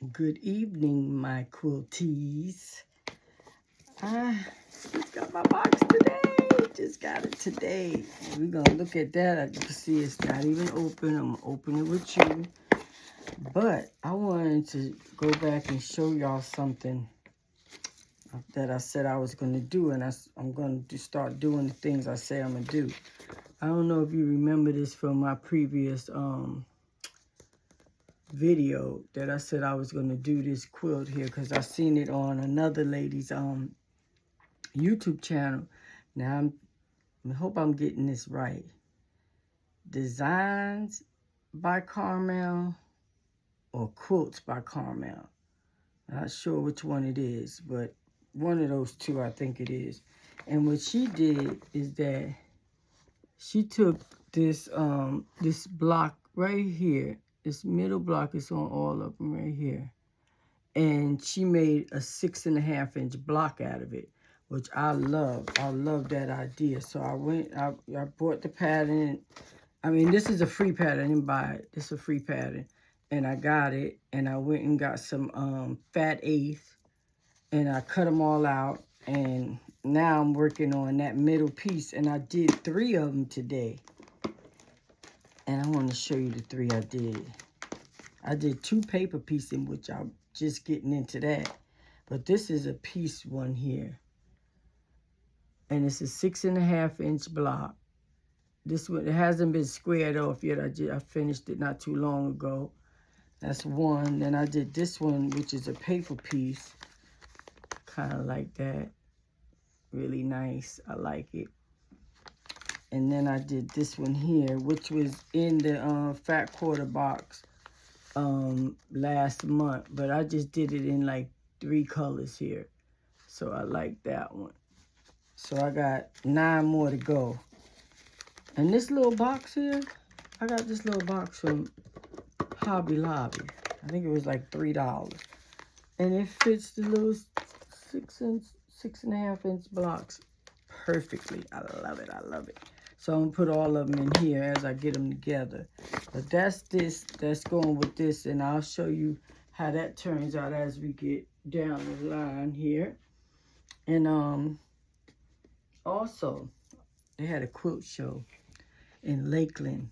Good evening, my quilties. I just got my box today. Just got it today. We're going to look at that. As you can see, it's not even open. I'm going to open it with you. But I wanted to go back and show y'all something that I said I was going to do. And I'm going to start doing the things I say I'm going to do. I don't know if you remember this from my previous video that I said I was going to do this quilt here because I seen it on another lady's YouTube channel. Now I hope I'm getting this right. Designs by Carmel or Quilts by Carmel. Not sure which one it is, but one of those two I think it is. And what she did is that she took this this block right here. This middle block is on all of them right here. And she made a 6.5 inch block out of it, which I love. I love that idea. So I bought the pattern. I mean, this is a free pattern. I didn't buy it. This is a free pattern. And I got it, and I went and got some fat eighth, and I cut them all out. And now I'm working on that middle piece, and I did 3 of them today. And I want to show you the 3 I did. I did 2 paper pieces, which I'm just getting into that. But this is a piece one here. And it's a 6.5 inch block. This one, it hasn't been squared off yet. I finished it not too long ago. That's one. Then I did this one, which is a paper piece. Kind of like that. Really nice. I like it. And then I did this one here, which was in the Fat Quarter box last month. But I just did it in like 3 colors here. So I like that one. So I got 9 more to go. And this little box here, I got this little box from Hobby Lobby. I think it was like $3. And it fits the little 6.5 inch blocks perfectly. I love it. I love it. So I'm going to put all of them in here as I get them together. But that's this. That's going with this. And I'll show you how that turns out as we get down the line here. And also, they had a quilt show in Lakeland,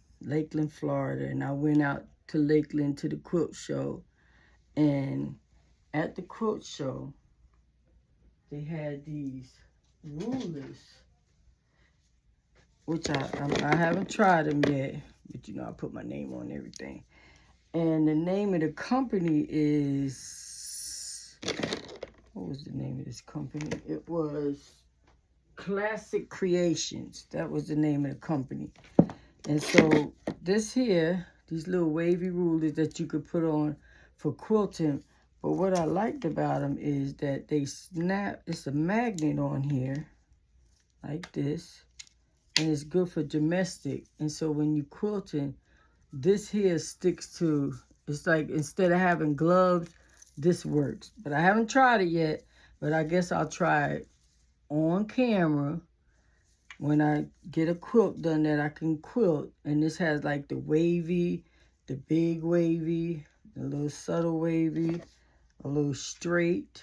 Florida. And I went out to Lakeland to the quilt show. And at the quilt show, they had these rulers, which I haven't tried them yet, but you know, I put my name on everything. And the name of the company is, what was the name of this company? It was Classic Creations. That was the name of the company. And so this here, these little wavy rulers that you could put on for quilting. But what I liked about them is that they snap. It's a magnet on here, like this. And it's good for domestic. And so when you quilting, this here sticks to, it's like instead of having gloves, this works. But I haven't tried it yet, but I guess I'll try it on camera when I get a quilt done that I can quilt. And this has like the wavy, the big wavy, the little subtle wavy, a little straight,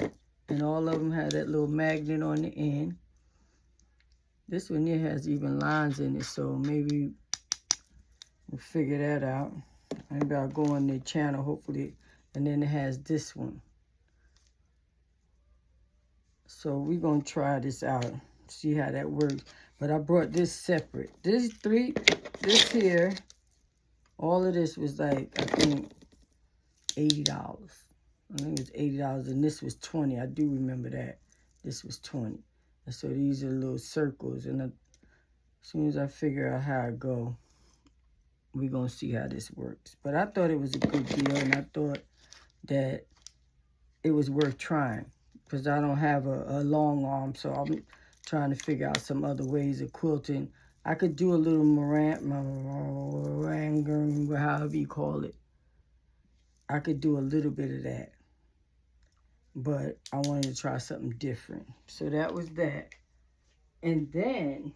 and all of them have that little magnet on the end. This one here has even lines in it, so maybe we'll figure that out. Maybe I'll go on their channel, hopefully. And then it has this one. So we're going to try this out, see how that works. But I brought this separate. This here, all of this was like, I think, $80. I think it was $80, and this was $20. I do remember that. This was $20. And so these are little circles, and as soon as I figure out how it go, we're going to see how this works. But I thought it was a good deal, and I thought that it was worth trying because I don't have a long arm, so I'm trying to figure out some other ways of quilting. I could do a little meringue, however you call it. I could do a little bit of that, but I wanted to try something different. So that was that. And then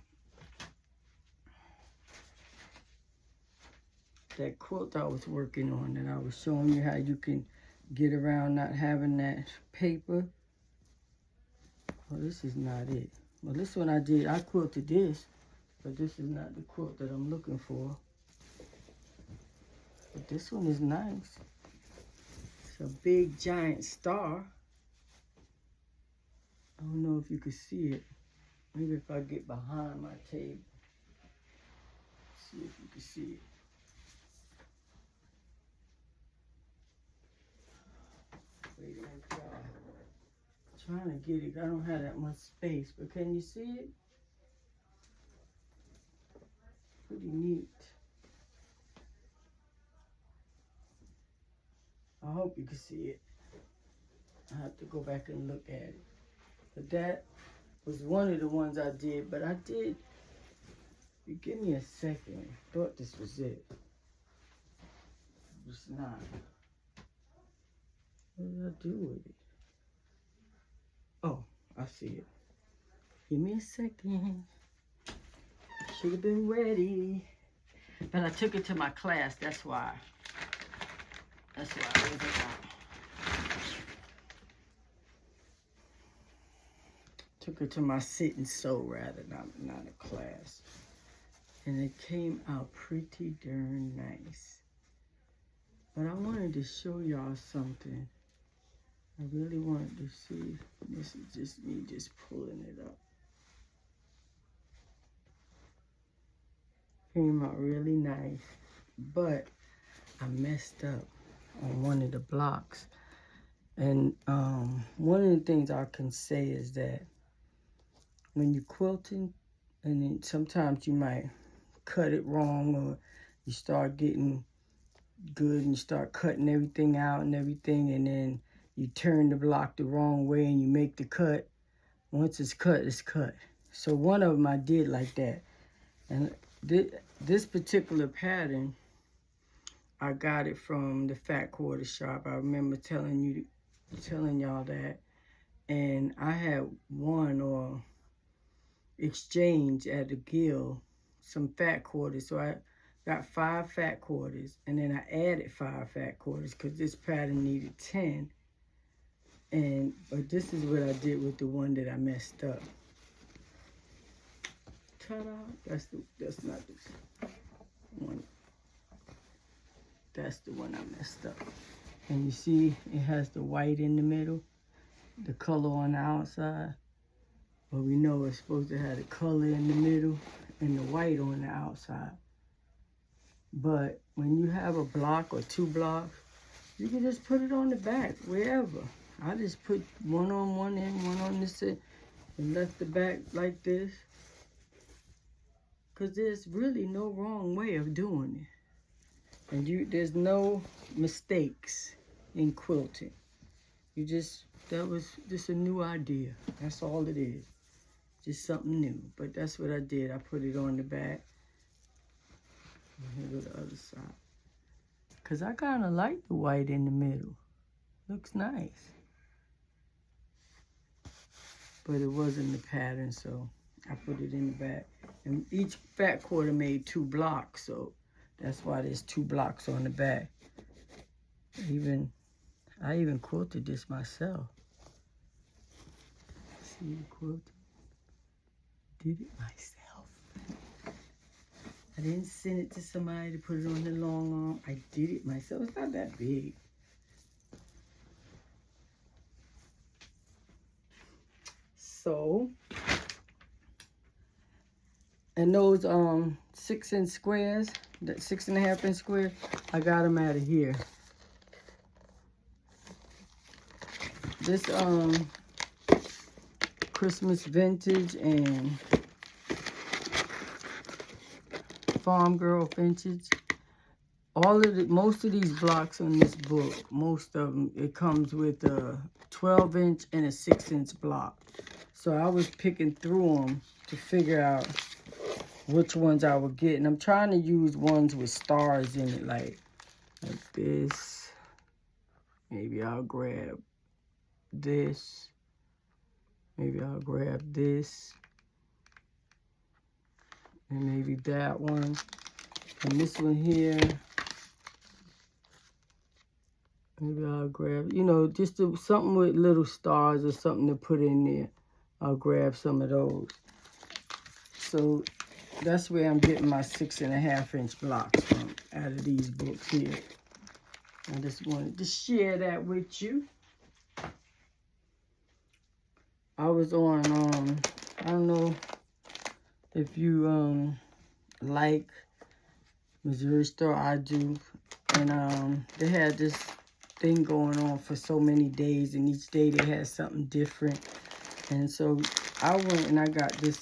that quilt I was working on, and I was showing you how you can get around not having that paper. Well, this is not it. Well, this one I quilted this, but this is not the quilt that I'm looking for. But this one is nice. It's a big giant star. I don't know if you can see it. Maybe if I get behind my table. See if you can see it. Wait a minute, y'all. Trying to get it. I don't have that much space, but can you see it? Pretty neat. I hope you can see it. I have to go back and look at it. But that was one of the ones I did, but I did. You give me a second. I thought this was it. It's not. What did I do with it? Oh, I see it. Give me a second. Should have been ready. But I took it to my class, that's why. That's why I wasn't out. Took it to my sit and sew rather, not a class. And it came out pretty darn nice. But I wanted to show y'all something. I really wanted to see. This is just me just pulling it up. Came out really nice. But I messed up on one of the blocks. And one of the things I can say is that when you're quilting, and then sometimes you might cut it wrong, or you start getting good and you start cutting everything out and everything, and then you turn the block the wrong way and you make the cut. Once it's cut, it's cut. So one of them I did like that. And this particular pattern, I got it from the Fat Quarter shop. I remember telling y'all that. And I had won or exchanged at the guild some fat quarters. So I got 5 fat quarters, and then I added 5 fat quarters because this pattern needed 10. But this is what I did with the one that I messed up. Ta-da! That's not the one. That's the one I messed up. And you see, it has the white in the middle, the color on the outside. But we know it's supposed to have the color in the middle and the white on the outside. But when you have a block or 2 blocks, you can just put it on the back, wherever. I just put one on one end, one on this end, and left the back like this. Because there's really no wrong way of doing it. And there's no mistakes in quilting. That was just a new idea. That's all it is. Just something new. But that's what I did. I put it on the back. And here go the other side. Because I kind of like the white in the middle. Looks nice. But it wasn't the pattern, so I put it in the back. And each fat quarter made 2 blocks, so that's why there's 2 blocks on the back. I even quilted this myself. See the quilt? Did it myself. I didn't send it to somebody to put it on the long arm. I did it myself. It's not that big. So, and those 6-inch squares, that 6.5-inch square, I got them out of here. This Christmas Vintage and Farm Girl Vintage. Most of these blocks on this book, most of them, it comes with a 12-inch and a 6-inch block. So I was picking through them to figure out which ones I would get. And I'm trying to use ones with stars in it, like this. Maybe I'll grab this. Maybe I'll grab this. And maybe that one. And this one here. Maybe I'll grab, you know, just something with little stars or something to put in there. I'll grab some of those. So that's where I'm getting my 6.5-inch blocks from, out of these books here. I just wanted to share that with you. I was on, I don't know if you like Missouri Star. I do. And they had this thing going on for so many days, and each day they had something different. And so I went and I got this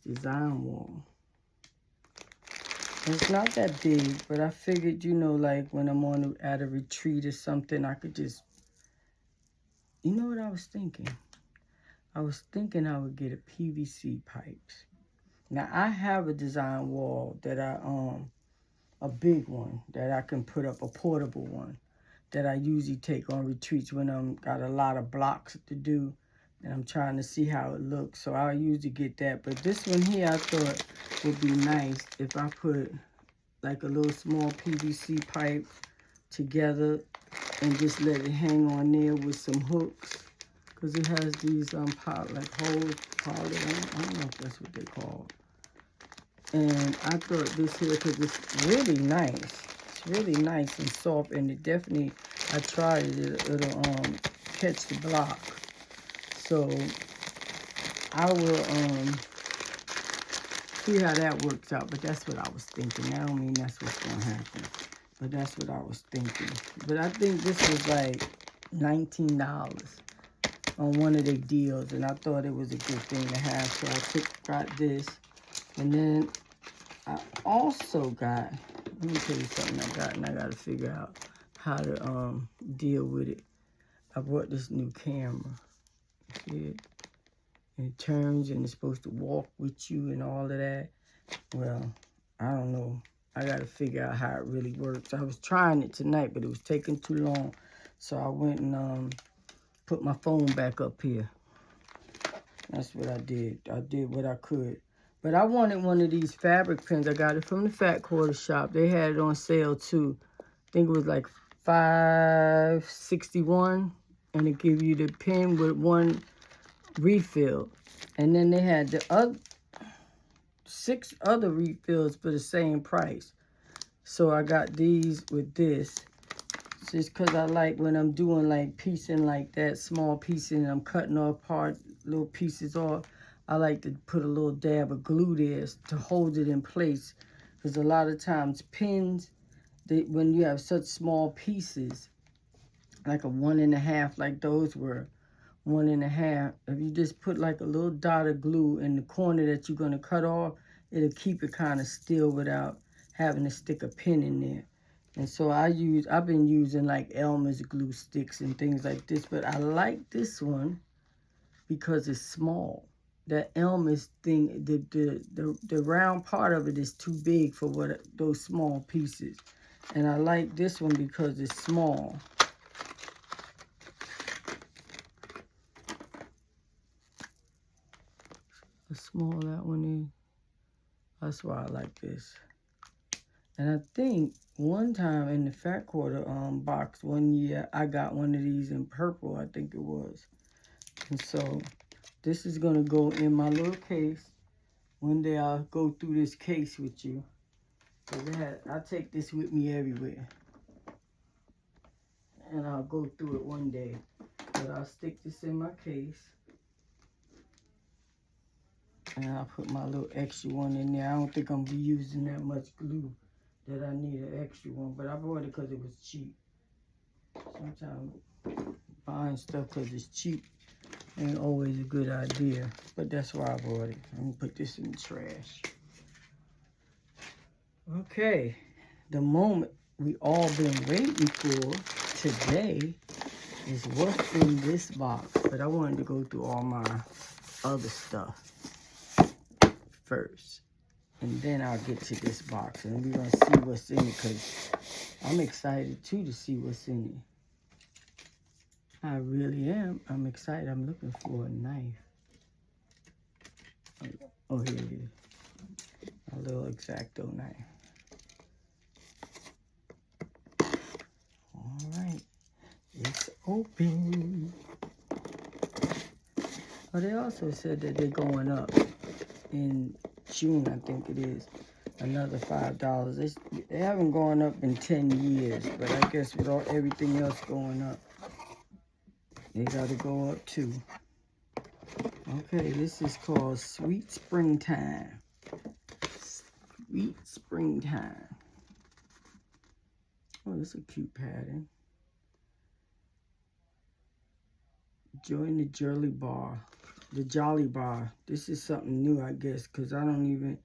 design wall. It's not that big, but I figured, you know, like when I'm at a retreat or something, I could just, you know what I was thinking? I was thinking I would get a PVC pipes. Now I have a design wall that a big one that I can put up, a portable one that I usually take on retreats when I'm got a lot of blocks to do and I'm trying to see how it looks. So I usually get that. But this one here I thought would be nice if I put like a little small PVC pipe together and just let it hang on there with some hooks, because it has these like holes, I don't know if that's what they call. And I thought this here, because it's really nice. It's really nice and soft, and it definitely, I tried it, it'll catch the block. So I will see how that works out, but that's what I was thinking. I don't mean that's what's gonna happen, but that's what I was thinking. But I think this was like $19 on one of their deals, and I thought it was a good thing to have. So I got this, and then I also got, let me tell you something I got, and I got to figure out how to deal with it. I bought this new camera. See it? And it turns, and it's supposed to walk with you and all of that. Well, I don't know. I got to figure out how it really works. I was trying it tonight, but it was taking too long. So I went and put my phone back up here. That's what I did. I did what I could. But I wanted one of these fabric pens. I got it from the Fat Quarter shop. They had it on sale too. I think it was like $5.61, and it give you the pen with one refill. And then they had the other 6 other refills for the same price. So I got these with this. Just because I like when I'm doing like piecing like that, small piecing, and I'm cutting off little pieces off, I like to put a little dab of glue there to hold it in place. Because a lot of times pins, when you have such small pieces, like a 1.5, like those were 1.5, if you just put like a little dot of glue in the corner that you're going to cut off, it'll keep it kind of still without having to stick a pin in there. And so I've been using like Elmer's glue sticks and things like this, but I like this one because it's small. That Elmer's thing, the round part of it is too big for those small pieces. And I like this one because it's small. How small that one is. That's why I like this. And I think one time in the Fat Quarter box one year, I got one of these in purple, I think it was. And so this is going to go in my little case. One day I'll go through this case with you. I take this with me everywhere. And I'll go through it one day. But I'll stick this in my case. And I'll put my little extra one in there. I don't think I'm going to be using that much glue that I need an extra one. But I bought it because it was cheap. Sometimes buying stuff because it's cheap ain't always a good idea. But that's why I bought it. I'm going to put this in the trash. Okay. The moment we all been waiting for today is what's in this box. But I wanted to go through all my other stuff first. And then I'll get to this box. And we're going to see what's in it, because I'm excited too to see what's in it. I really am. I'm excited. I'm looking for a knife. Oh, here it is. A little X-Acto knife. Open. Oh, they also said that they're going up in June, I think it is. Another $5. They haven't gone up in 10 years, but I guess with everything else going up, they got to go up too. Okay, this is called Sweet Springtime. Sweet Springtime. Oh, this is a cute pattern. Join the Jolly Bar. The Jolly Bar. This is something new, I guess, because I don't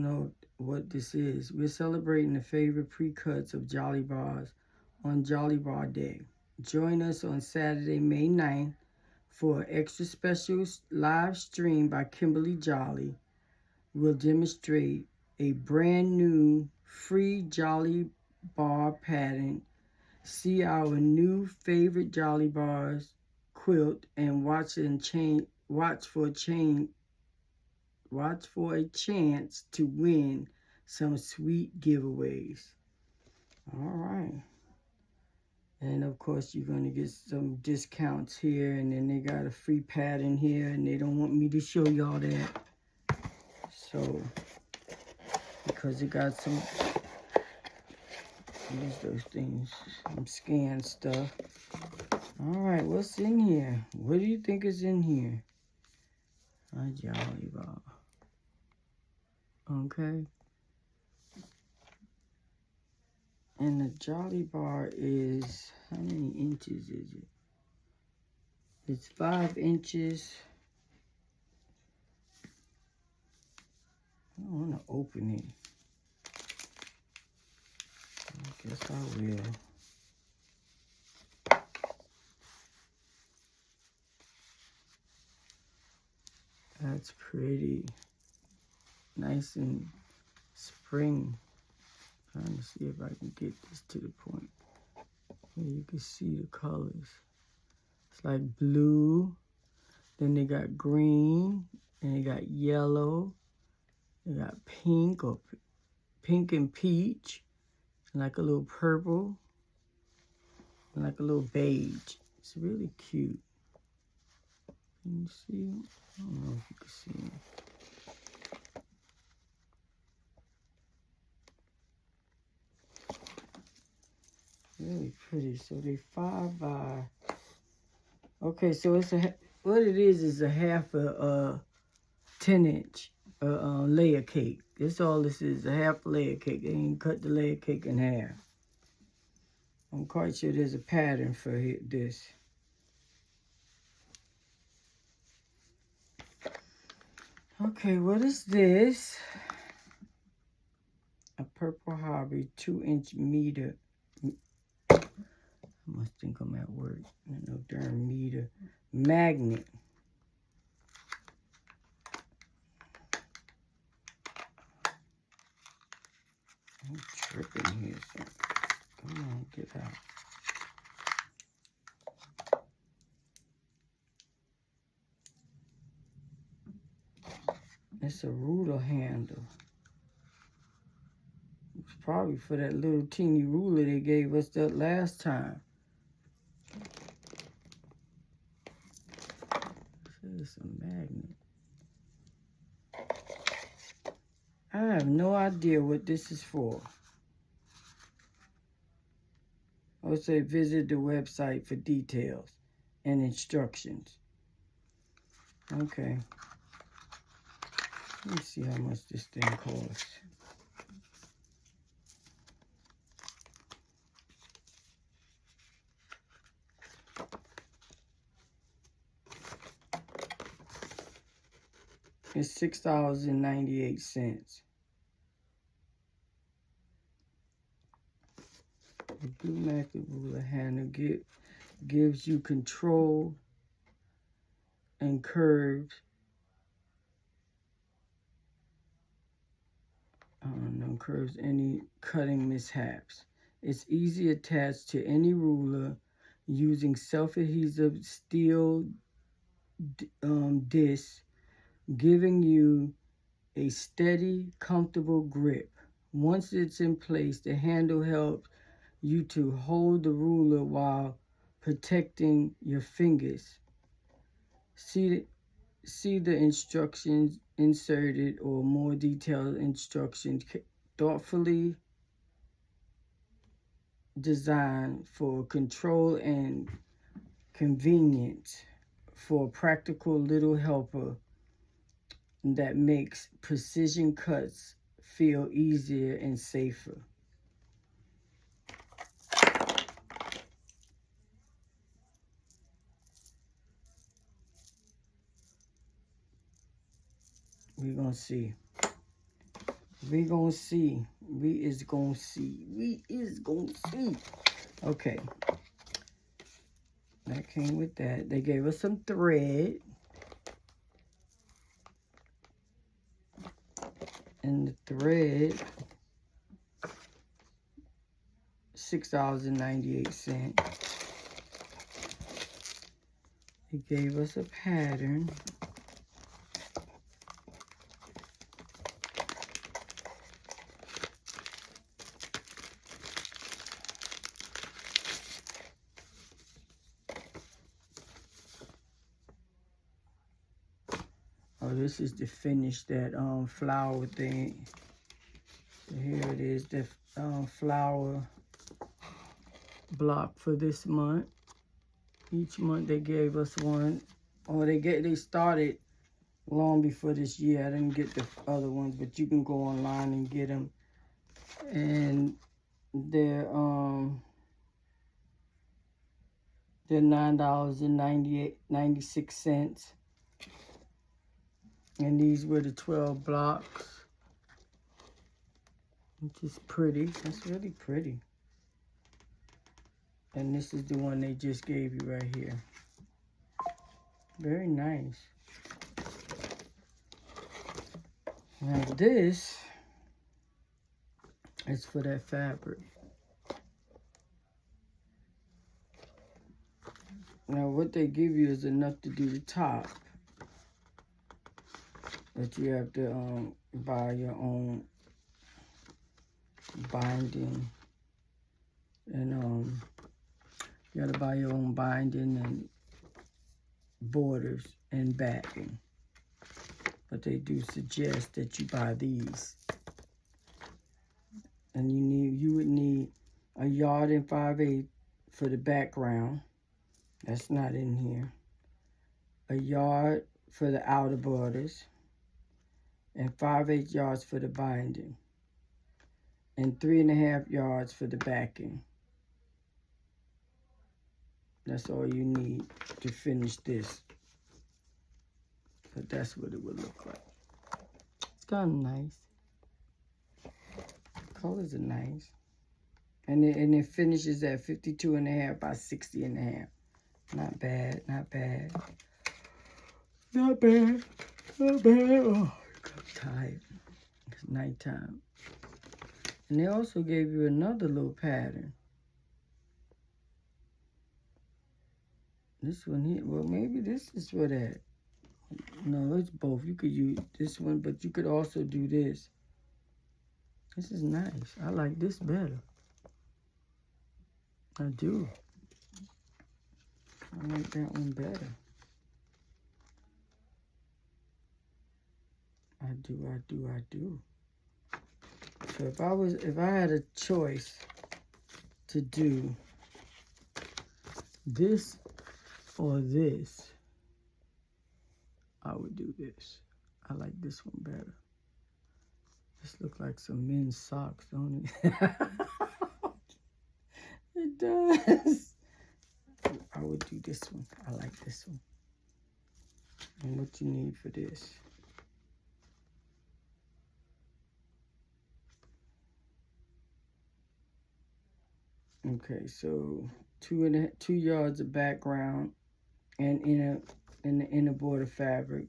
know what this is. We're celebrating the favorite pre-cuts of Jolly Bars on Jolly Bar Day. Join us on Saturday, May 9th for an extra special live stream by Kimberly Jolly. We'll demonstrate a brand new free Jolly Bar pattern. See our new favorite Jolly Bars quilt and watch for a chance to win some sweet giveaways. All right. And of course, you're going to get some discounts here, and then they got a free pattern here, and they don't want me to show y'all that. So, because it got some, use those things, some scan stuff. All right, what's in here? What do you think is in here? A Jolly Bar. Okay. And the Jolly Bar is, how many inches is it? It's 5 inches. I don't want to open it. I guess I will. That's pretty. Nice and spring. Trying to see if I can get this to the point where you can see the colors. It's like blue, then they got green, and they got yellow, they got pink or pink and peach, and like a little purple, and like a little beige. It's really cute. Can you see it? I don't know if you can see it. Really pretty. So they 5 by. Okay, so it's what it is a half a 10-inch layer cake. That's all this is, a half layer cake. They ain't cut the layer cake in half. I'm quite sure there's a pattern for this. Okay, what is this? A Purple Hobby 2-inch meter. I must think I'm at work. No darn meter. Magnet. I'm tripping here. So come on, get out. It's a ruler handle. It's probably for that little teeny ruler they gave us that last time. It's a magnet. I have no idea what this is for. I would say visit the website for details and instructions. Okay. Let me see how much this thing costs. It's $6.98. The Blue Magnet ruler handle gives you control and curves. Curves any cutting mishaps. It's easy attached to any ruler using self-adhesive steel disc, giving you a steady, comfortable grip. Once it's in place, the handle helps you to hold the ruler while protecting your fingers. See the instructions inserted or more detailed instructions thoughtfully designed for control and convenience, for a practical little helper that makes precision cuts feel easier and safer. We're going to see. We're going to see. We is going to see. We is going to see. Okay. That came with that. They gave us some thread. And the thread, $6.98. They gave us a pattern. Oh, this is to finish that flower thing. So here it is, the flower block for this month. Each month they gave us one. Or they started long before this year. I didn't get the other ones, but you can go online and get them. And they're $9.96. And these were the 12 blocks, which is pretty. That's really pretty. And this is the one they just gave you right here. Very nice. Now this is for that fabric. Now what they give you is enough to do the top. But you have to buy your own binding. And you got to buy your own binding and borders and backing. But they do suggest that you buy these. And you would need 1 5/8 for the background. That's not in here. 1 yard for the outer borders. And 5/8 yards for the binding. And 3.5 yards for the backing. That's all you need to finish this. But that's what it would look like. It's kind of nice. The colors are nice. And it finishes at 52.5 by 60.5. Not bad, not bad. Not bad, not bad. Oh, I'm tired. It's nighttime. And they also gave you another little pattern. This one here, well, maybe this is for that. No, it's both. You could use this one, but you could also do this. This is nice. I like this better. I do. I like that one better. I do, I do, I do. So if I had a choice to do this or this, I would do this. I like this one better. This looks like some men's socks, don't it? It does. I would do this one. I like this one. And what you need for this? Okay, so 2 yards of background and in the inner border fabric.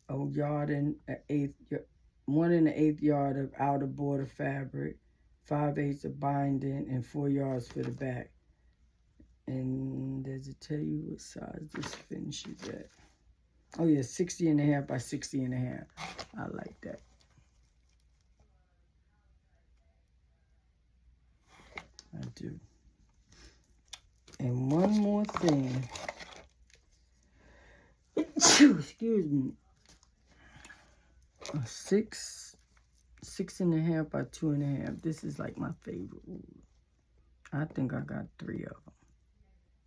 1 yard and 1 1/8 yard of outer border fabric, 5/8 of binding, and 4 yards for the back. And does it tell you what size this finishes at? Oh yeah, 60.5 by 60.5. I like that. I do. And one more thing. Excuse me. A 6.5 by 2.5. This is like my favorite ruler. I think I got 3 of them.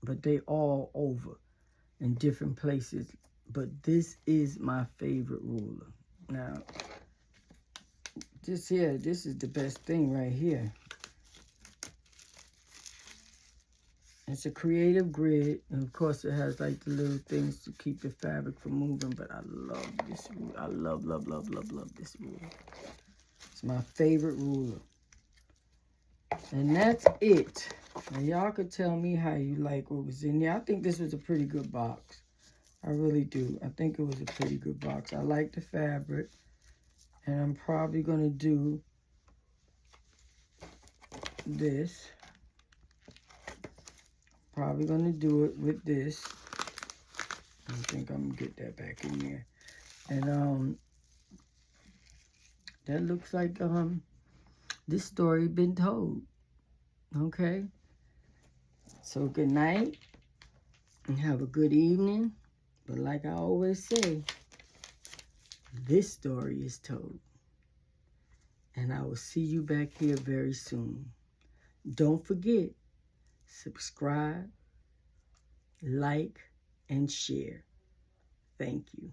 But they all over in different places. But this is my favorite ruler. Now, this is the best thing right here. It's a creative grid, and of course it has like the little things to keep the fabric from moving, but I love this ruler. I love this ruler. It's my favorite ruler. And that's it. Now y'all could tell me how you like what was in there. I think this was a pretty good box. I really do. I think it was a pretty good box. I like the fabric, and I'm probably going to do this. Probably going to do it with this. I think I'm going to get that back in there. And that looks like this story been told. Okay? So good night and have a good evening. But like I always say, this story is told. And I will see you back here very soon. Don't forget, subscribe, like, and share. Thank you.